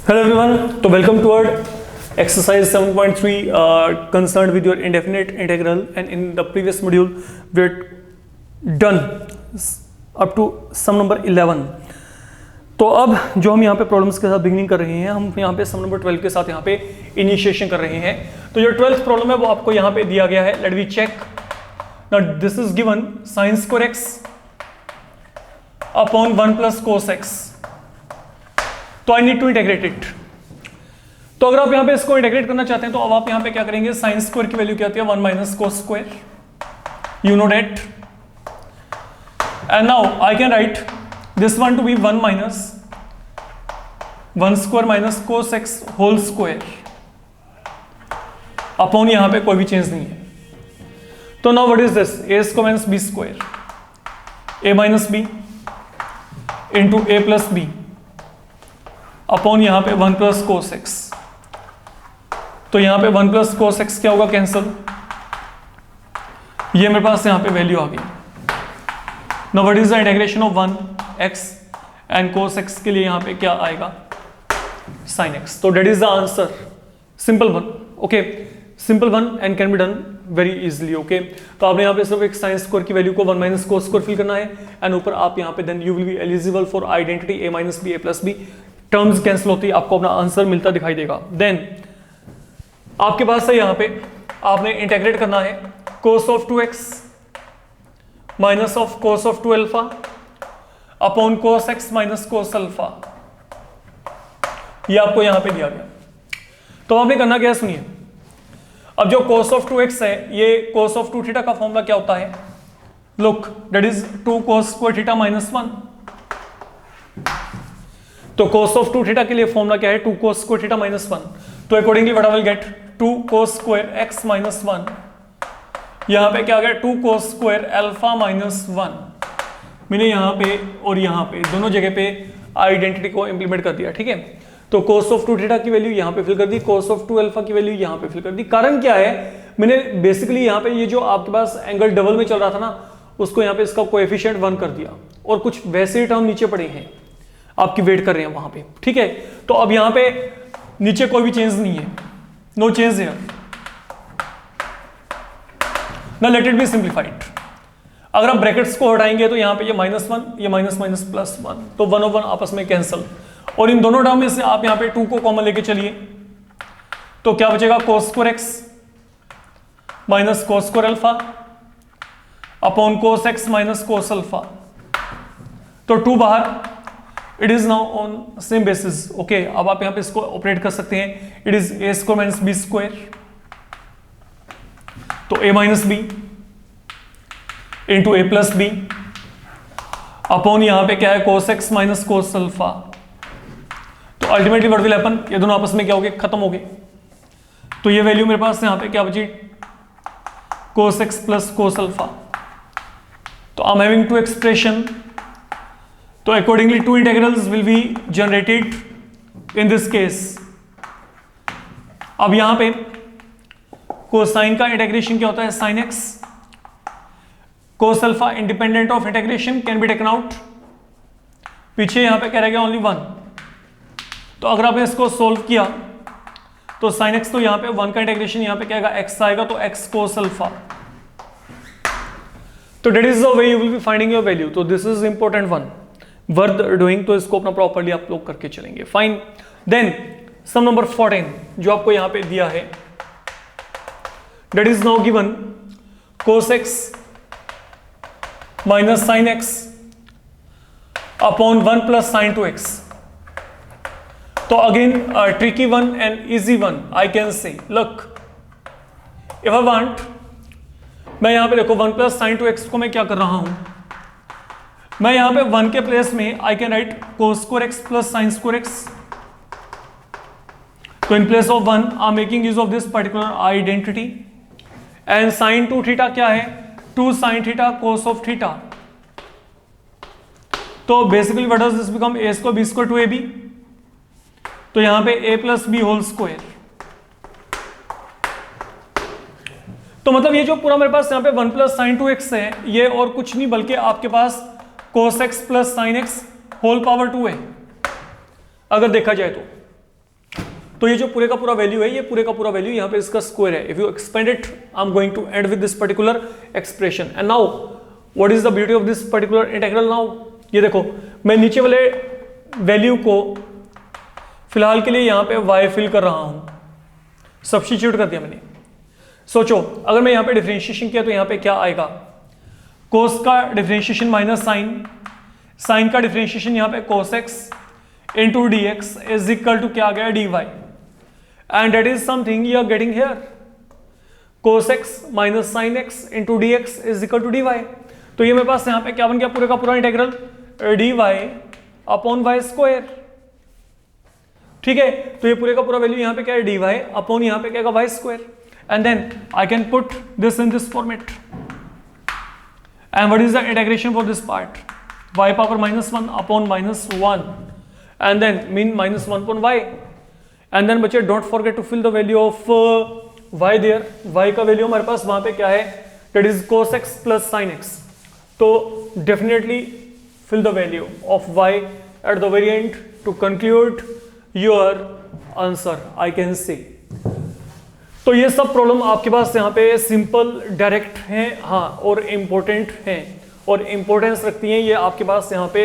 Hello everyone, so welcome toward exercise 7.3 concerned with your indefinite integral, and in the previous module we're done up to sum number 11. तो अब जो हम यहाँ पे problems के साथ बिगिनिंग कर रहे हैं, हम यहाँ पे सम नंबर 12 के साथ यहाँ पे इनिशिएशन कर रहे हैं. तो जो 12th प्रॉब्लम है वो आपको यहाँ पे दिया गया है. Let we check. Now this is given sin square x upon 1 plus cos x. तो I need to integrate it. तो अगर आप यहाँ पे इसको इंटीग्रेट करना चाहते हैं तो अब आप यहाँ पे क्या करेंगे, साइन स्क्वायर की वैल्यू क्या होती है 1 minus cos square. You know that. And now I can write this one to be 1 minus 1 square minus cos x whole square upon यहाँ पे कोई भी चेंज नहीं है. तो now what is this, a square minus b square, a minus b into a plus b upon यहाँ पे 1 plus cos x. तो यहाँ पे 1 प्लस कोस एक्स क्या होगा, कैंसिल. ये मेरे पास यहाँ पे वैल्यू आ गई. Now what is the integration of 1 x and cos x के लिए यहाँ पे क्या आएगा, साइन एक्स. तो that is the answer. Simple one. Okay, simple one and can be done very easily. Okay, तो आपने यहाँ पे सिर्फ एक साइन स्क्वायर की वैल्यू को 1 माइनस कोस स्क्वायर फिल करना है एंड ऊपर आप यहाँ पे then you will be eligible for identity a minus b a plus b. Terms cancel होती है, आपको अपना आंसर मिलता दिखाई देगा. देन आपके पास है यहाँ पे आपने इंटीग्रेट करना है cos of 2x minus of cos of 2 alpha upon cos x minus cos alpha. ये आपको यहाँ पे दिया गया. तो आपने करना क्या है, सुनिए. अब जो cos ऑफ 2x है, ये cos ऑफ 2 थीटा का फॉर्मूला क्या होता है, look that is 2 cos square theta minus 1. तो cos ऑफ 2 थीटा के लिए फॉर्मूला क्या है, 2 cos स्क्वायर थीटा माइनस 1. तो accordingly what I will get 2 cos square x minus 1. यहां पे क्या आ गया 2 cos स्क्वायर अल्फा माइनस 1. मैंने यहां पे और यहां पे दोनों जगह पे आइडेंटिटी को इंप्लीमेंट कर दिया. ठीक है, तो cos ऑफ 2 थीटा की वैल्यू यहां पे फिल कर दी, cos ऑफ 2 अल्फा की वैल्यू यहां पे फिल कर दी. कारण क्या है, मैंने बेसिकली यहां पे ये जो आपके पास एंगल डबल में चल रहा था ना, उसको यहां पे इसका कोएफिशिएंट 1 कर दिया और कुछ वैसे टर्म नीचे पड़े हैं आपकी वेट कर रहे हैं वहां पे. ठीक है, तो अब यहां पे नीचे कोई भी चेंज नहीं है, नो चेंज है. ना लेट इट बी सिंप्लीफाइड. अगर आप ब्रैकेट्स को हटाएंगे तो यहां पे ये -1, ये माइनस माइनस प्लस 1, तो 1 और 1 आपस में कैंसिल. और इन दोनों टर्म में से आप यहां पे 2 को कॉमन लेके चलिए, तो क्या बचेगा cos square x minus cos square alpha upon cos x minus cos alpha. तो 2 बाहर, it is now on same basis. Okay, अब आप यहां पे इसको ऑपरेट कर सकते हैं. It is a square minus b square, तो a minus b into a plus b upon यहां पे क्या है cos x minus cos alpha. तो अल्टीमेटली व्हाट विल हैपन, ये दोनों आपस में क्या हो गए, खत्म हो गए. तो ये वैल्यू मेरे पास यहां पे क्या बची, cos x plus cos alpha. तो I am having two expression. तो accordingly 2 integrals will be generated in this case. अब यहां पे कोसाइन का इंटीग्रेशन क्या होता है, sin x. cos alpha independent of integration can be taken out. पीछे यहां पे क्या रहेगा, ओनली 1. तो अगर आपने इसको सोल्व किया तो sin x, तो यहां पे 1 का इंटीग्रेशन यहां पे क्या आएगा, x आएगा, तो x cos अल्फा. तो that is the way you will be finding your value. तो this is important one, worth doing. तो इसको अपना प्रॉपर्ली आप लोग करके चलेंगे. फाइन. देन सम नंबर 14 जो आपको यहां पे दिया है, that is now given cos x minus sin x upon 1 plus sin 2x. तो again tricky one and easy one. I can से लुक, इफ आई वांट, मैं यहां पे देखो 1 प्लस sin 2x को मैं क्या कर रहा हूं, मैं यहां पे 1 के प्लेस में I can write cos square x plus sin square x. तो in place of 1 I am making use of this particular identity. And sin 2 theta क्या है, 2 sin theta cos of theta. तो basically what does this become, a square b square 2ab. तो यहां पे a plus B whole square. तो मतलब ये जो पूरा मेरे पास यहां पे 1 प्लस sin 2x है, ये और कुछ नहीं बल्कि आपके पास cos x plus sin x whole power 2 है अगर देखा जाए तो. तो ये जो पूरे का पूरा वैल्यू है, ये पूरे का पूरा वैल्यू यहाँ पे इसका स्क्वायर है. If you expand it, I am going to end with this particular expression. And now what is the beauty of this particular integral? Now ये देखो, मैं नीचे वाले वैल्यू को फिलहाल के लिए यहाँ पे y फिल कर रहा हूं, सब्स्टिट्यूट कर दिया मैंने. सोचो अगर मैं यहाँ पे डिफरेंशिएशन किया तो यहाँ पे क्या आएगा? कोस का डिफरेंशिएशन माइनस साइन, साइन का डिफरेंशिएशन यहाँ पे cos x into d x is equal to क्या आ गया? D y. And that is something you are getting here. Cos x minus sine x into d x is equal to d y. तो ये मेरे पास यहाँ पे क्या बन गया? पूरे का पूरा integral d y upon y square. ठीक है, तो ये पूरे का पूरा वैल्यू यहाँ पे क्या है? डी वाई अपॉन यहाँ पे क्या है? Y square. And then I can put this in this format. And what is the integration for this part? y power minus one upon minus one and then mean minus one upon Y. And then बच्चे don't forget to fill the value of y there. y का value हमारे पास वहां पे क्या है? That is cos x plus sin x. तो definitely fill the value of y at the very end to conclude your answer, I can say. तो ये सब प्रॉब्लम आपके पास यहाँ पे सिंपल डायरेक्ट हैं, हाँ, और इम्पोर्टेंट हैं और इम्पोर्टेंस रखती हैं ये आपके पास यहाँ पे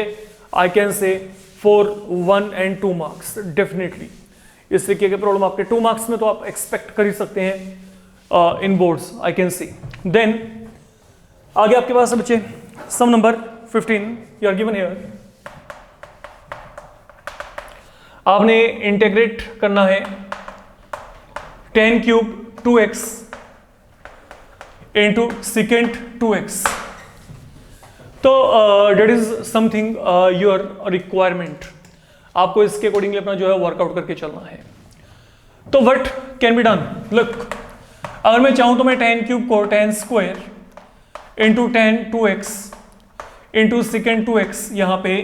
आई कैन से फॉर 1 and 2 मार्क्स डेफिनेटली. इस तरीके के प्रॉब्लम आपके 2 मार्क्स में तो आप एक्सपेक्ट कर ही सकते हैं in boards, I can see. Then आगे आपके पास बच्चे some number 15 you are given here. आपने इंटीग्रेट करना है tan cube 2x into second 2x. तो that is something your requirement. आपको इसके अकॉर्डिंगली अपना जो है वर्कआउट करके चलना है. तो what can be done? Look, अगर मैं चाहूं तो मैं tan क्यूब को tan square into tan 2x into second 2x यहाँ पे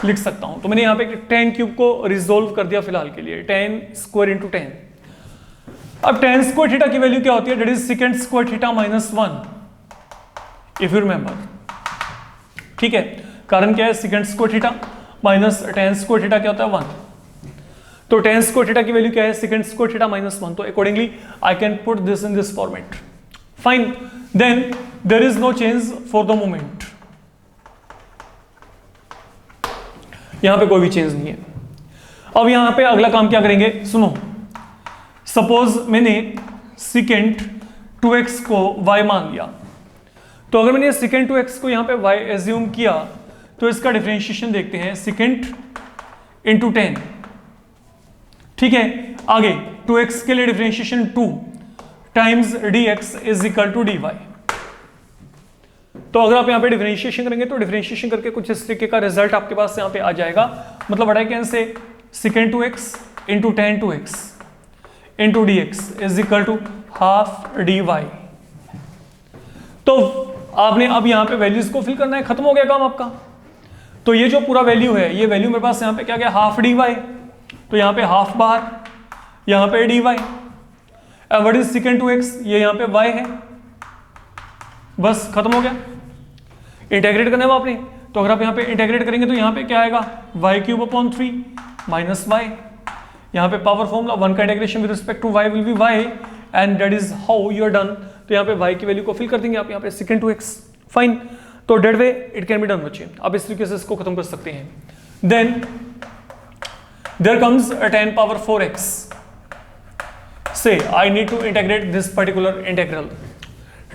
लिख सकता हूं. तो मैंने यहाँ पे tan क्यूब को रिजोल्व कर दिया फिलहाल के लिए. tan square into 10. अब tan स्क्वायर थीटा की वैल्यू क्या होती है? That is second square theta minus 1 if you remember. ठीक है, कारण क्या है? Second square theta minus tan square theta क्या होता है? 1. तो tan स्क्वायर थीटा की वैल्यू क्या है? Second square theta minus 1. तो accordingly I can put this in this format. Fine. Then there is no change for the moment. यहां पे कोई भी चेंज नहीं है. अब यहां पे अगला काम क्या करेंगे? सुनो, सपोज मैंने सेकेंड 2x को y मान लिया. तो अगर मैंने सेकेंड 2x को यहां पे y एज्यूम किया तो इसका डिफरेंशिएशन देखते हैं. Second into 10. ठीक है, आगे 2x के लिए differentiation 2 times dx is equal to dy. तो अगर आप यहाँ पे डिफरेंशिएशन करेंगे तो डिफरेंशिएशन करके कुछ इस तरीके का रिजल्ट आपके पास यहाँ पे आ जाएगा. मतलब what I can say second 2x into tan 2x into dx is equal to half dy. तो आपने अब यहाँ पे वैल्यूज को फिल करना है, खत्म हो गया काम आपका. तो ये जो पूरा वैल्यू है, ये वैल्यू मेरे पास यहाँ पे क्या गया? Half dy. तो यहाँ पे हाफ बाहर, यहाँ पे dy. अब व्हाट इज सेकेंड 2x? ये यहाँ पे y है. बस खत्म हो गया. इंटीग्रेट करना है आपने. तो अगर आप यहाँ पे इंटीग्रेट करेंगे तो यहाँ पे क्या आएगा? y cube upon 3 minus y. यहाँ पे पावर फॉर्मूला 1 का integration with respect to y will be y and that is how you are done. तो यहाँ पे y की वैल्यू को फिल कर देंगे आप यहाँ पे सेकेंड 2x. फाइन. तो that way it can be done बच्चे. आप इस तरीके से इसको खत्म कर सकते हैं. Then there comes tan power 4x. So I need to integrate this particular integral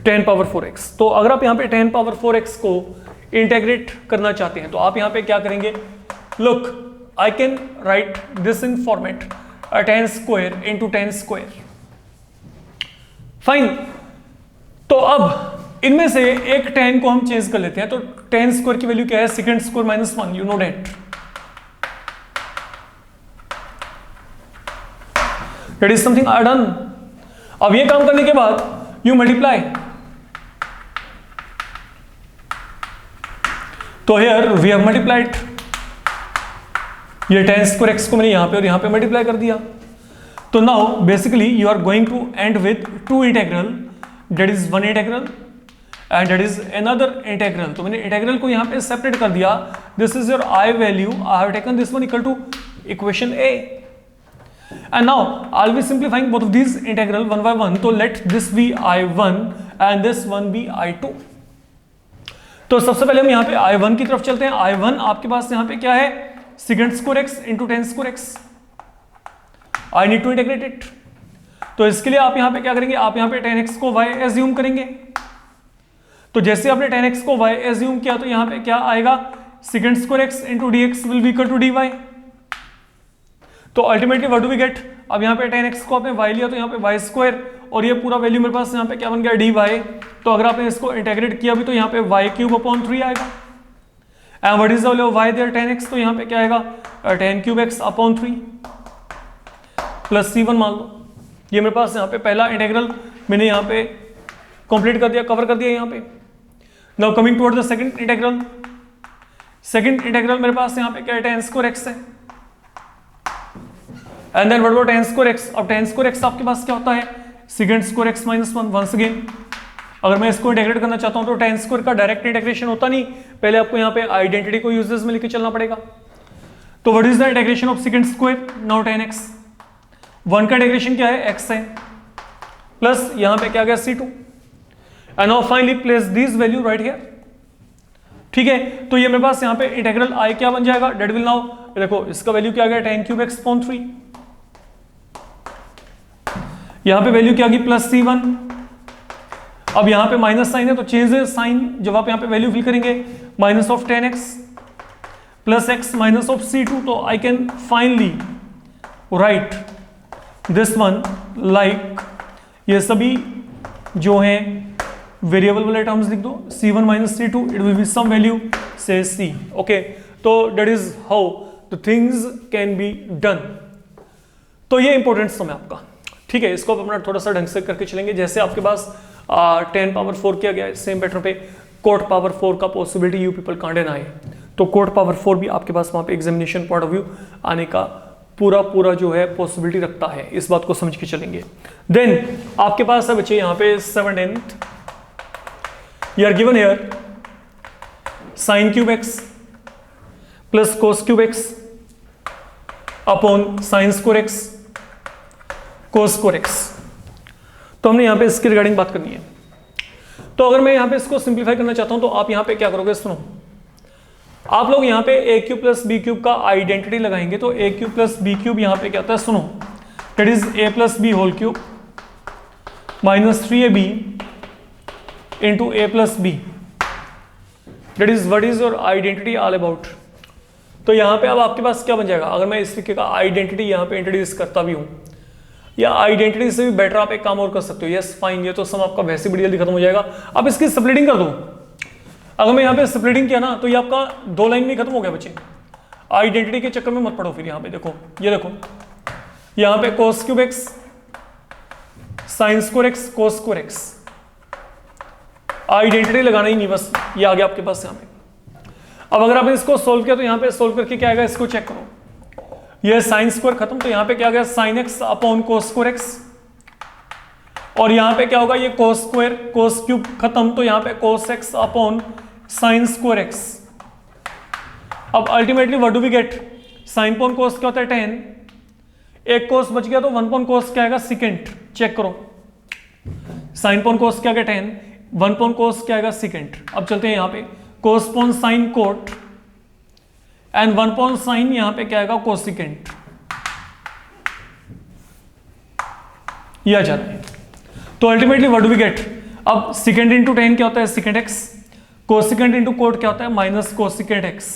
tan power 4x. तो अगर आप यहाँ पे tan पावर 4x को इंटीग्रेट करना चाहते हैं तो आप यहाँ पे क्या करेंगे? Look, I can write this in format tan square into tan square. Fine. तो अब इनमें से एक tan को हम चेंज कर लेते हैं. तो tan स्क्वायर की वैल्यू क्या है? Second square minus 1. You know that. That is something I done. अब ये काम करने के बाद यू मल्टीप्लाई. तो हियर वी हैव मल्टीप्लाइड. ये tan स्क्वायर x को मैंने यहां पे और यहां पे मल्टीप्लाई कर दिया. तो now basically you are going to end with two integral. That is one integral and that is another integral. तो मैंने इंटीग्रल को यहां पे सेपरेट कर दिया. This is your I value. I have taken this one equal to equation A and now I will be simplifying both of this integral one by one. तो let this be I1 and this one be I2. तो सबसे पहले हम यहाँ पे I1 की तरफ चलते हैं. I1 आपके पास यहाँ पे क्या है, secant square x into tan square x. I need to integrate it. तो इसके लिए आप यहाँ पे क्या करेंगे, आप यहाँ पे tan x को y एज्यूम करेंगे. तो जैसे आपने tan x को y एज्यूम किया तो यहाँ पे क्या आएगा, secant square x into dx will be equal to dy. तो ultimately what do we get, अब यहाँ पे tan x को आपने y लिया तो यहाँ पे y स्क्वायर, और ये पूरा वैल्यू मेरे पास यहाँ पे क्या बन गया, dy. तो अगर आपने इसको इंटीग्रेट किया भी तो यहाँ पे y क्यूब अपॉन 3 आएगा. And what is the value of y there, tan x, तो यहाँ पे क्या आएगा, tan cube x upon 3 plus c1 मान लो. ये मेरे पास यहाँ पे पहला इंटीग्रल मैंने यहाँ पे कंप्लीट कर दिया, कवर कर दिया यहाँ पे. Now coming toward the second integral. Second integral मेरे पास यहाँ पे क्या है, tan स्क्वायर x है. And then what about tan square x. अब tan स्क्वायर x आपके पास क्या होता है, secant square x minus 1. Once again अगर मैं इसको इंटीग्रेट करना चाहता हूं तो tan स्क्वायर का डायरेक्ट इंटीग्रेशन होता नहीं, पहले आपको यहाँ पे आइडेंटिटी को यूजेस में लेके चलना पड़ेगा. तो what is the integration of secant square, now tan x. 1 का इंटीग्रेशन क्या है, x है, प्लस यहाँ पे क्या गया c2. And now finally place this value right here. ठीक है, तो ये मेरे पास यहाँ पे इंटीग्रल I क्या बन जाएगा, डेट विल नाउ देखो इसका वैल्यू क्या गया, tan क्यूब x अपॉन 3. यहाँ पे वैल्यू क्या गई, प्लस c1. अब यहाँ पे माइनस साइन है तो चेंज साइन, जब आप यहाँ पे वैल्यू फिल करेंगे, minus of tan x plus x minus of c2. तो I can finally right this one like, ये सभी जो हैं वेरिएबल वाले टर्म्स लिख दो, c1 minus c2, it will be some value say c. Okay, तो that is how the things can be done. तो ये इंपॉर्टेंट सम है आपका. ठीक है, इसको आप अपना थोड़ा सा ढंग से करके चलेंगे. जैसे आपके पास 10 पावर 4 किया गया है, सेम पैटर्न पे कोट पावर 4 का possibility you people can't deny. तो कोट पावर 4 भी आपके पास वहां पे एग्जामिनेशन पॉइंट ऑफ व्यू आने का पूरा जो है पॉसिबिलिटी रखता है. इस बात को समझ के चलेंगे. देन आपके पास है बच्चे यहाँ पे 7th, you are given here sine cube x plus cos cube x upon sine square x cos square x. तो हमने यहाँ पे इसके रिगार्डिंग बात करनी है. तो अगर मैं यहाँ पे इसको सिंप्लीफाई करना चाहता हूं तो आप यहाँ पे क्या करोगे, सुनो. आप लोग यहाँ पे a cube plus b cube का आइडेंटिटी लगाएंगे. तो a cube plus b cube यहाँ पे क्या होता है, सुनो, that is a plus B whole cube minus 3ab into a plus b. That is what is your identity all about. तो यहाँ पे अब आपके पास क्या बन जाएगा, अगर मैं इस तरीके का आइडेंटिटी यहाँ पे इंट्रोड्यूस करता भी हूँ, या आइडेंटिटी से भी बेटर आप एक काम और कर सकते हो. यस फाइन, ये तो सम आपका वैसे बड़ी जल्दी खत्म हो जाएगा. अब इसकी स्प्लिटिंग कर दो. अगर मैं यहाँ पे स्प्लिटिंग किया ना तो ये आपका 2 लाइन में खत्म हो गया बच्चे. आइडेंटिटी के चक्कर में मत पड़ो फिर. यहाँ पे देखो, ये देखो, यहाँ पे कोस cube x sign square x cos square x. Identity लगाना ही नहीं, बस ये आ गया आपके पास यहाँ पे. अब अगर आपने इसको सोल्व किया तो यहाँ पे सोल्व करके क्या आएगा, इसको चेक करो. ये साइन स्क्वायर खत्म, तो यहाँ पे क्या आ गया, sine x upon cos square x. और यहाँ पे क्या होगा, ये कोस स्क्वायर कोस क्यूब खत्म, तो यहाँ पे cos x upon sine square x. अब ultimately what do we get, sine upon cos क्या होता है, 10. एक कोस बच गया तो 1 अपॉन कोस क्या आएगा, सेकेंड. चेक करो, साइन अपॉन कोस क्या आएगा 10, 1 अपॉन कोस क्या आएगा, सेकेंड. अब चलते हैं यहाँ पे cos upon sine cot and 1 upon sine, यहाँ पे क्या आएगा, कोसिकेंट. यह आ जाता है. तो ultimately what do we get, अब सेकेंड इंटू 10 क्या होता है, secant x. Cosecant into cot क्या होता है, माइनस कोसिकेंट एक्स.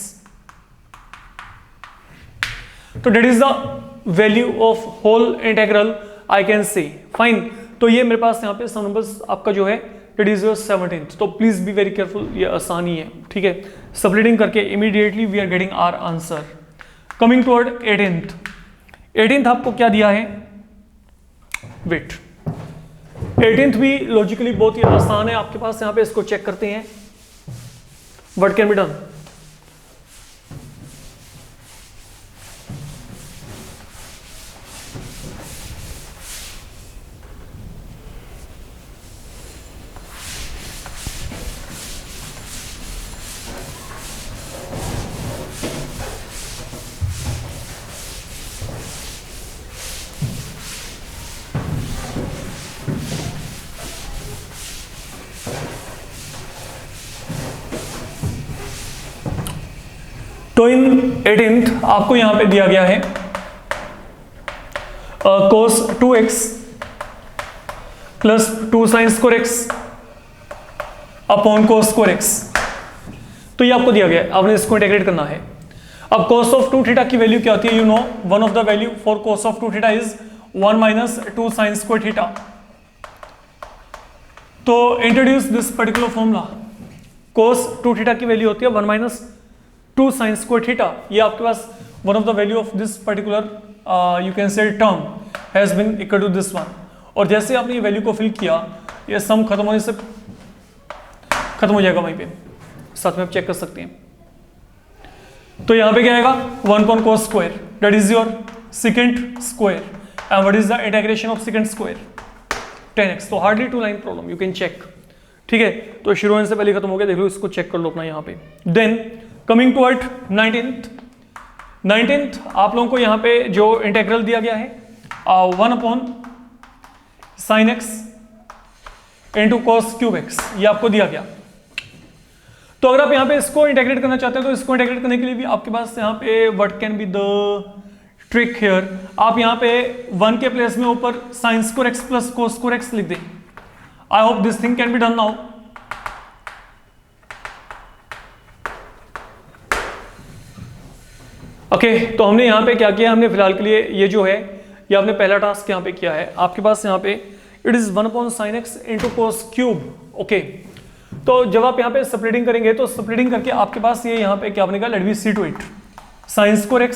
तो that is the value of whole integral I can say. Fine, तो ये मेरे पास यहाँ पे सम नंबर्स आपका जो है डेट इज योर 17th. तो प्लीज बी वेरी केयरफुल, ये आसानी है. ठीक है, सब्लिटिंग करके immediately we are getting our answer. Coming toward 18th आपको क्या दिया है, वेट. 18th भी लॉजिकली बहुत ही आसान है आपके पास. यहाँ पे इसको चेक करते हैं, व्हाट कैन बी डन. तो इन 18th आपको यहां पे दिया गया है cos 2x plus 2 sin square x upon cos square x. तो ये आपको दिया गया है, आपने इसको इंटीग्रेट करना है। अब cos ऑफ 2 थीटा की वैल्यू क्या होती है? You know one of the value for cos of 2 theta is 1 minus 2 sin square theta. तो introduce this particular formula. cos 2 theta की वैल्यू होती है 1 माइनस 2 sin स्क्वायर थीटा। ये आपके पास one of the value of this particular you can say term has been equal to this one. और जैसे आपने ये वैल्यू को फिल किया, ये सम खत्म होने से खत्म हो जाएगा वहीं पे, साथ में आप चेक कर सकते हैं। तो यहां पे क्या आएगा? 1 upon cos square that is your secant square and what is the integration of secant square 10x। तो hardly 2 line problem, you can check. ठीक है, तो शुरू होने से पहले खत्म हो गया, देख लो, इसको चेक कर लो अपना यहाँ पे। देन कमिंग टू 19th आप लोगों को यहाँ पे जो इंटेग्रल दिया गया है 1 upon sin x into cos cube x, ये आपको दिया गया। तो अगर आप यहाँ पे इसको इंटीग्रेट करना चाहते हैं तो इसको इंटीग्रेट करने के लिए भी आपके पास यहाँ पे what can be the trick here, आप यहाँ पे 1 के प्लेस में ऊपर sin square x plus cos square x लिख दें। I hope this thing can be done now. Okay, तो हमने यहाँ पे क्या किया, हमने फिलहाल के लिए ये जो है, ये आपने पहला टास्क यहाँ पे किया है। आपके पास यहाँ पे it is 1 upon sin x into cos cube. Okay, तो जब आप यहाँ पे स्प्लिटिंग करेंगे तो स्प्लिटिंग करके आपके पास ये यहाँ पे क्या बनेगा, let me see to it, sin square x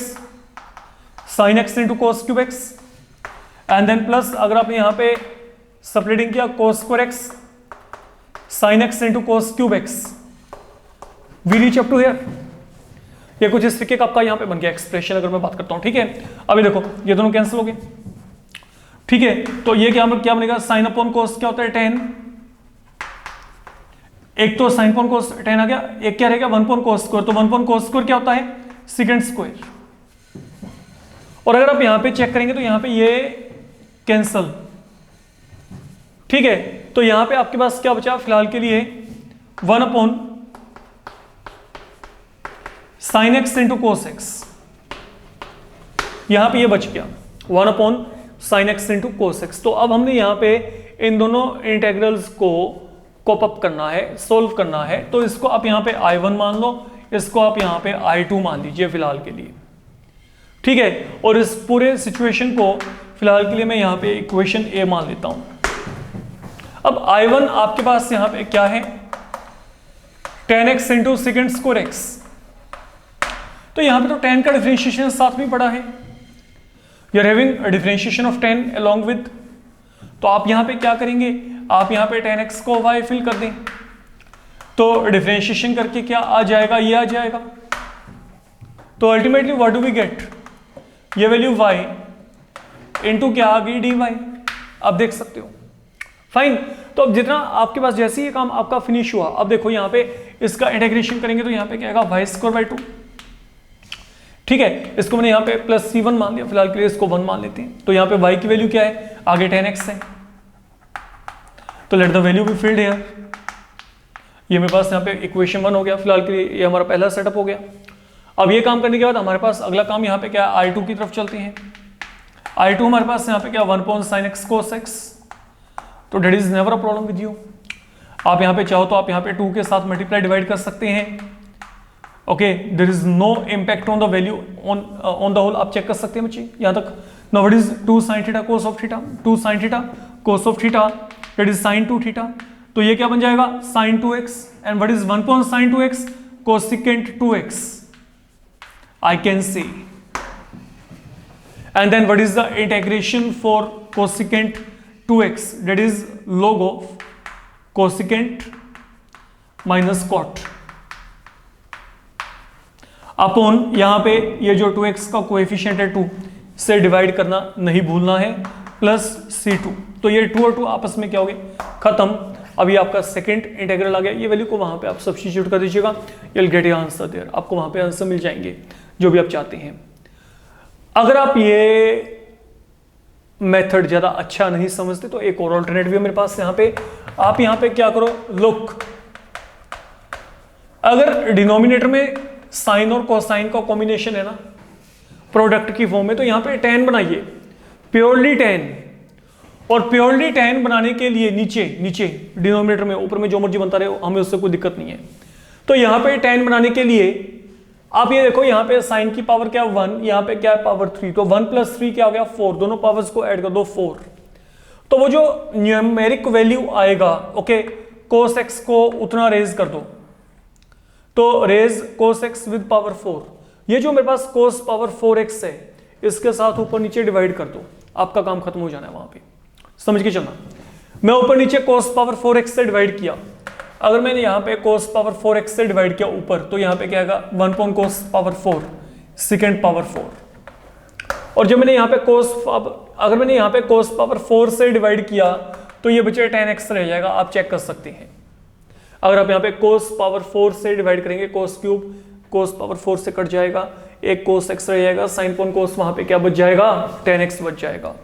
sin x into cos cube x and then plus अगर आपने यहाँ पे स्प्लिटिंग किया cos square x sin x into cos cube x। We reach up to here. ये कुछ इस तरीके का आपका यहाँ पे बन गया एक्सप्रेशन, अगर मैं बात करता हूँ। ठीक है, अभी देखो ये दोनों कैंसिल हो गए। ठीक है, तो ये क्या बनेगा, साइन अपॉन कोस क्या होता है 10, एक तो साइन अपॉन कोस 10 आ गया, एक क्या रहेगा 1 अपॉन कोस स्क्वायर। तो 1 अपॉन कोस स्क्वायर क्या होता है, सेकंड स्क्वायर। और अगर आप यहां पे चेक करेंगे तो यहां पे ये कैंसल। ठीक है, तो यहां पे आपके पास क्या बचा फिलहाल के लिए, 1 upon sine x into cos x. यहां पे ये बच गया 1 upon sine x into cos x. तो अब हमने यहां पे इन दोनों इंटेग्रल्स को कॉप अप करना है, सोल्व करना है। तो इसको आप यहां पे I1 मान लो, इसको आप यहां पे I2 मान लीजिए फिलहाल के लिए। ठीक है, और इस पूरे सिचुएशन को फिलहाल के लिए मैं यहां पे इक्वेशन A मान लेता हूं। अब I1 आपके पास यहां पे क्या है, 10x into second square x. तो यहां पे तो 10 का डिफरेंशिएशन साथ में पड़ा है, you are having differentiation of 10 along with. तो आप यहां पे क्या करेंगे, आप यहां पे 10x को y फिल कर दें, तो डिफरेंशिएशन करके क्या आ जाएगा, ये आ जाएगा। तो ultimately what do we get, ये वैल्यू y इनटू क्या आ गई dy। आप देख सकते हो, फाइन। तो अब जितना आपके पास जैसे ही ये काम आपका फिनिश हुआ, अब देखो यहां पे इसका इंटीग्रेशन करेंगे तो यहां पे क्या आएगा, y स्क्वायर बाई 2। ठीक है, इसको मैंने यहाँ पे प्लस C1 मान लिया, फिलहाल के लिए इसको 1 मान लेते हैं। तो यहाँ पे y की वैल्यू क्या है, आगे 10x है, तो let the value be filled here. ये मेरे पास यहाँ पे इक्वेशन 1 हो गया, फिलहाल के लिए ये हमारा पहला सेटअप हो गया। अब ये काम करने के बाद हमारे पास अगला काम यहाँ पे क्या है, I2 की तरफ चलते हैं। I2 हमारे पास यहाँ पे क्या, 1 upon sine x cos x. तो that is never a problem with you. आप यहाँ पे चाहो तो आप यहाँ पे 2 के साथ मल्टीप्लाई डिवाइड कर सकते हैं। Okay, there is no impact on the value on the whole. आप चेक कर सकते हैं बच्चे यहाँ तक। Now what is 2 sin theta cos of theta, 2 sin theta cos of theta that is sin 2 theta. तो ये क्या बन जाएगा, sin 2x and what is 1 upon sin 2x cosecant 2x I can say। and then what is the integration for cosecant 2x, that is log of cosecant minus cot upon यहां पे ये जो 2x का coefficient है 2 से divide करना नहीं भूलना है, प्लस C2। तो ये 2 और 2 आपस में क्या हो गए, खत्म। अभी आपका सेकंड इंटीग्रल आ गया, ये वैल्यू को वहां पे आप सब्स्टिट्यूट कर दीजिएगा, you will get your answer there. आपको वहां पे आंसर मिल जाएंगे जो भी आप चाहते हैं। अगर आप ये मेथड ज्यादा अच्छा नहीं समझते तो एक और ऑल्टरनेट भी है मेरे पास यहाँ पे। आप यहाँ पे क्या करो, लुक, अगर डिनोमिनेटर में साइन और कोसाइन का कॉम्बिनेशन है ना प्रोडक्ट की फॉर्म में, तो यहाँ पे tan बनाइए, प्योरली tan। और प्योरली tan बनाने के लिए नीचे नीचे डिनोमिनेटर में, ऊपर में जो मर्जी बनता रहे, हमें उससे कोई दिक्कत नहीं है। तो यहाँ पे tan बनाने के लिए आप ये देखो, यहाँ पे साइन की पावर क्या 1, यहाँ पे क्या है पावर 3, तो 1 + 3 क्या हो गया 4, दोनों पावर्स को ऐड कर दो 4। तो वो जो न्यूमेरिक वैल्यू आएगा, ओके, cos x को उतना रेज कर दो, तो raise cos x with power 4। ये जो मेरे पास cos पावर 4x है, इसके साथ ऊपर नीचे डिवाइड कर दो, आपका काम खत्म हो जाना है वहां पे, समझ के चलना। मैं ऊपर नीचे cos पावर 4x से डिवाइड किया, अगर मैंने यहाँ पे cos पावर 4x से डिवाइड किया ऊपर, तो यहाँ पे क्या आएगा 1/cos पावर 4 सेकेंड पावर 4। और जब मैंने यहाँ पे अगर मैंने यहाँ पे cos पावर 4 से डिवाइड किया, तो ये बचे tan x रह जाएगा, आप चेक कर सकते हैं। अगर आप यहाँ पे cos पावर 4 से डिवाइड करेंगे, cos पावर 4 से कट जाएगा, एक cos x रह जाएगा, sin पॉन cos वहां पे क्या बच जाएगा, tan x बच जाएगा।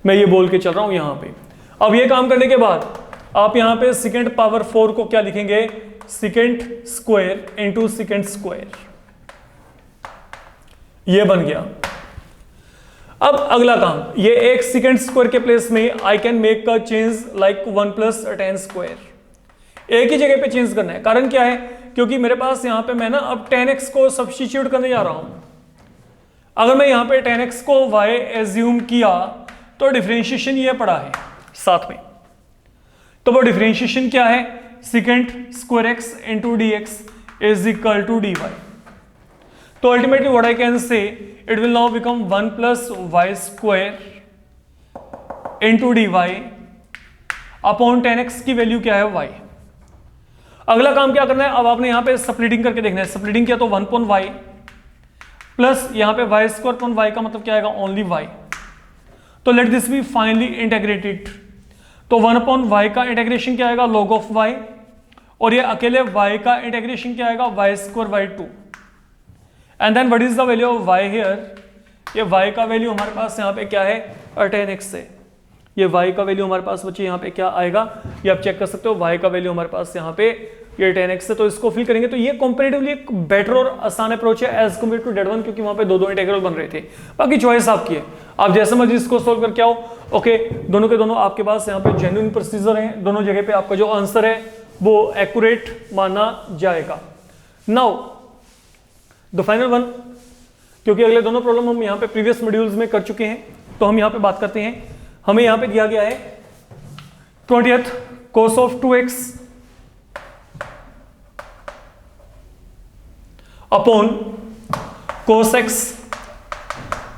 मैं ये बोल के चल रहा हूं यहाँ पे। अब ये काम करने के बाद आप यहाँ पे सेकेंड पावर 4 को क्या लिखेंगे, second square into second square, ये बन गया। अब अगला काम, ये एक सेकेंड स्क्वायर के प्लेस में I can make a change like 1 + tan square, एक ही जगह पे चेंज करना है। कारण क्या है, क्योंकि मेरे पास यहाँ पे मैं ना अब tan x को सब्स्टिट्यूट करने जा रहा हूं। अगर मैं यहाँ पे tan x को y एज्यूम किया, तो डिफरेंशिएशन ये पड़ा है साथ में, तो वो डिफरेंशिएशन क्या है, second square x into d x is equal to dy। तो ultimately what I can say, it will now become 1 + y² into dy upon tan x की वैल्यू क्या है y। अगला काम क्या करना है, अब आपने यहाँ पे स्प्लिटिंग करके देखना है। स्प्लिटिंग किया तो 1/y प्लस यहाँ पे y² y का मतलब क्या आएगा, ओनली y। तो let this be finally integrated, तो 1/y का इंटेग्रेशन क्या आएगा, log of y, और ये अकेले y का इंटेग्रेशन क्या आएगा, y² y2। And then what is the value of y here, ये y का वैल्यू हमारे पास यहाँ पे क्या है, tan x है। ये y का वैल्यू हमारे पास बच्चे यहाँ पे क्या आएगा, ये आप चेक कर सकते हो, y का वैल्यू हमारे पास यहाँ पे ये tan x है। तो इसको फिल करेंगे, तो ये कंपैरेटिवली एक बेटर और आसान अप्रोच है as compared to that one, क्योंकि वहां पे दो इंटीग्रल बन रहे थे। बाकी चॉइस आपकी है, आप जैसे मर्जी इसको सोल्व करके आओ। ओके, दोनों के दोनों आपके पास यहाँ पे जेन्युइन प्रोसीजर है, दोनों जगह पे आपका जो आंसर है वो एक्यूरेट माना जाएगा। नाउ द फाइनल वन, क्योंकि अगले दोनों प्रॉब्लम हम यहाँ पे प्रीवियस मॉड्यूल्स में कर चुके हैं, तो हम यहाँ पे बात करते हैं। हमें यहाँ पे दिया गया है 20th cos of 2x upon cos x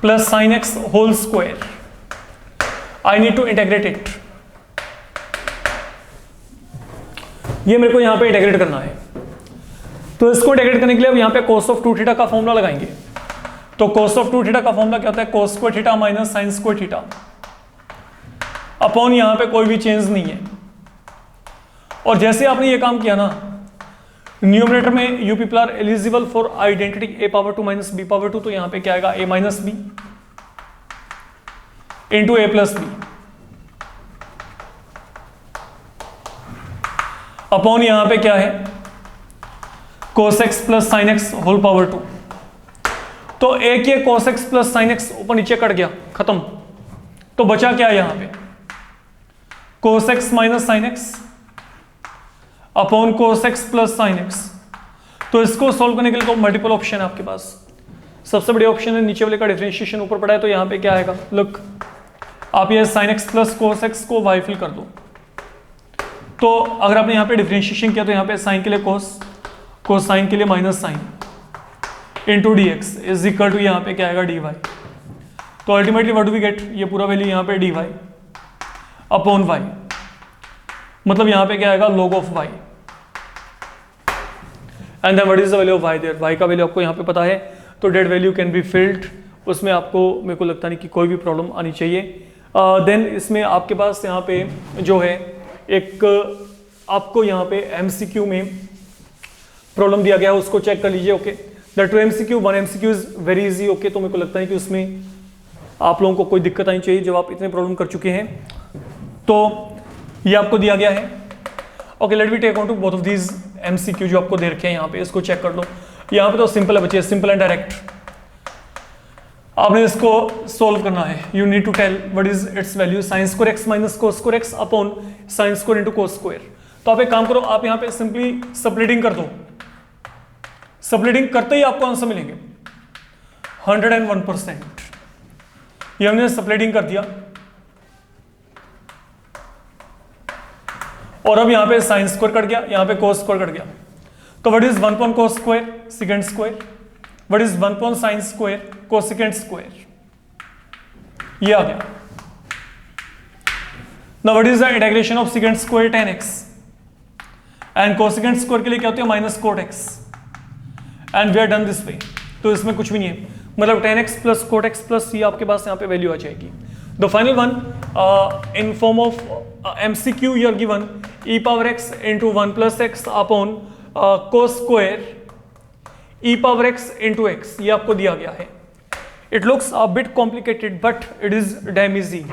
plus sin x whole square. I need to integrate it. ये मेरे को यहां पे इंटीग्रेट करना है, तो इसको इंटीग्रेट करने के लिए अब यहां पे cos of 2θ का फॉर्मूला लगाएंगे। तो cos of 2θ का फॉर्मूला क्या होता है, cos square θ minus sin square θ upon यहां पे कोई भी चेंज नहीं है। और जैसे आपने ये काम किया ना, न्यूमरेटर में you people are eligible for identity a power 2 minus b power 2, तो यहां पे क्या आएगा a minus b into a plus b upon यहां पे क्या है cos x plus sin x whole power 2। तो एक ये cos x plus sin x ऊपर नीचे कट गया, खत्म। तो बचा क्या है यहां पे cos x minus sin x upon cos x plus sin x। तो इसको सॉल्व करने के लिए तो मल्टीपल ऑप्शन है आपके पास। सबसे बड़ी ऑप्शन है नीचे वाले का डिफरेंशिएशन ऊपर पड़ा है, तो यहां पे क्या आएगा, लुक आप ये sin x plus cos x को y फिल कर दो। तो अगर आपने यहाँ पे डिफरेंशिएशन किया, तो यहाँ पे sin के लिए cos sin के लिए minus sin into d x is equal to यहाँ पे क्या आएगा dy। तो ultimately what do we get, ये पूरा वैल्यू यहाँ पे dy अपॉन y, मतलब यहाँ पे क्या आएगा log of y। And then what is the value of y there, y का वैल्यू आपको यहाँ पे पता है, तो that value can be filled, उसमें आपको मेरे को लगता नहीं कि कोई भी प्रॉब्लम आनी चाहिए। देन इसमें आपके पास यहाँ पे जो है एक आपको यहाँ पे MCQ में प्रॉब्लम दिया गया है, उसको चेक कर लीजिए। Okay, the 2 MCQ 1 MCQ is very easy. Okay, तो मेरे को लगता है कि उसमें आप लोगों को कोई दिक्कत आनी चाहिए जब आप इतने प्रॉब्लम कर चुके हैं। तो ये आपको दिया गया है। Okay, let we take on to both of these MCQ जो आपको दे रखे हैं यहाँ पे, इसको चेक कर लो। यहाँ पे तो सिंपल है बच्चे, सिंपल एंड डायरेक्ट। आपने इसको सोल्व करना है। You need to tell what is its value, sine square x minus cos square x upon sine square into cos square. तो आप एक काम करो, आप यहाँ पे सिंपली सब्ट्रैक्टिंग कर दो, सब्ट्रैक्टिंग करते ही आपको आंसर मिलेंगे 101%। ये हमने सब्ट्रैक्टिंग कर दिया और अब यहाँ पे साइन स्क्वायर कट गया, यहाँ पे कोस स्क्वायर कट गया। तो what is 1 upon cos square secant square, what is 1 upon sine square cosecant square, ये आ गया। Now what is the integration of secant square tan x and cosecant square के लिए क्या होती है minus cot x and we are done this way. तो इसमें कुछ भी नहीं है, मतलब tan x plus cot x plus ये आपके पास यहाँ पे वैल्यू आ जाएगी। The final one in form of MCQ you are given e power x into 1 plus x upon cos square e power x into x, ये आपको दिया गया है। It looks a bit complicated but it is damn easy.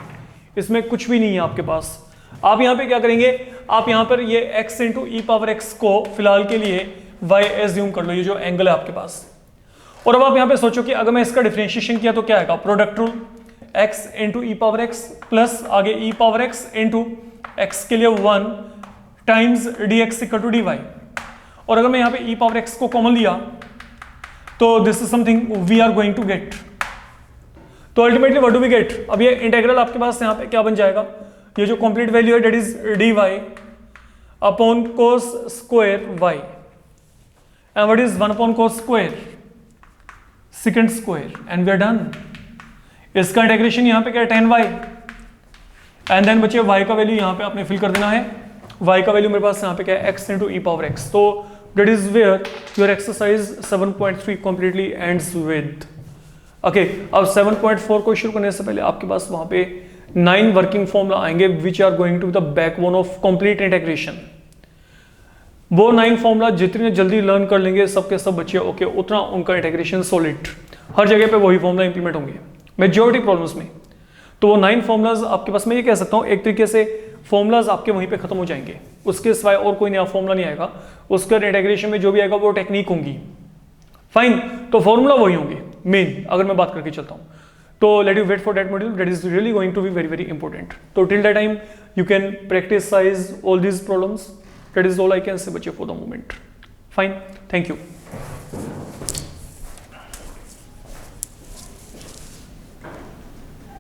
इसमें कुछ भी नहीं है आपके पास। आप यहाँ पे क्या करेंगे, आप यहाँ पर ये x into e power x को फिलहाल के लिए y एज्यूम कर लो, ये जो एंगल है आपके पास। और अब आप यहाँ पे सोचो कि अगर मैं इसका डिफरेंशिएशन किया तो क्या आएगा, product rule x into e power x plus आगे e power x into x के लिए 1 times dx equal to dy। और अगर मैं यहाँ पे ई पावर x को कॉमन लिया तो this is something we are going to get. तो ultimately what do we get, अब ये इंटीग्रल आपके पास यहाँ पे क्या बन जाएगा, ये जो कंप्लीट वैल्यू है that is dy upon cos square y and what is 1 upon cos square secant square and we are done. इसका इंटीग्रेशन यहाँ पे क्या है tan y एंड देन बच्चे y का वैल्यू यहाँ पे आपने फिल कर देना है। y का वैल्यू मेरे पास यहाँ पे क्या है x into e power x। तो that is where your exercise 7.3 completely ends with। okay, अब 7.4 को शुरू करने से पहले आपके पास वहां पे 9 वर्किंग फॉर्मूला आएंगे which are going to be the backbone of complete integration। वो 9 फॉर्मूला जितने जल्दी लर्न कर लेंगे सबके सब बच्चे ओके, उतना उनका इंटीग्रेशन सॉलिड, हर जगह पे वही फॉर्मूला इंप्लीमेंट होंगे मेजॉरिटी प्रॉब्लम्स में। तो वो 9 फॉर्मूलाज आपके पास, मैं ये कह सकता हूँ एक तरीके से फॉर्मूलाज आपके वहीं पे खत्म हो जाएंगे, उसके सिवाय और कोई नया फॉर्मूला नहीं आएगा। उसके इंटीग्रेशन में जो भी आएगा वो टेक्निक होंगी, फाइन। तो फॉर्मूला वही होंगे मेन, अगर मैं बात करके चलता हूँ। तो let you wait for that module, that is really going to be very very important. तो till that time you can practise all these problems, that is all I can say बच्चे for the moment. Fine, thank you.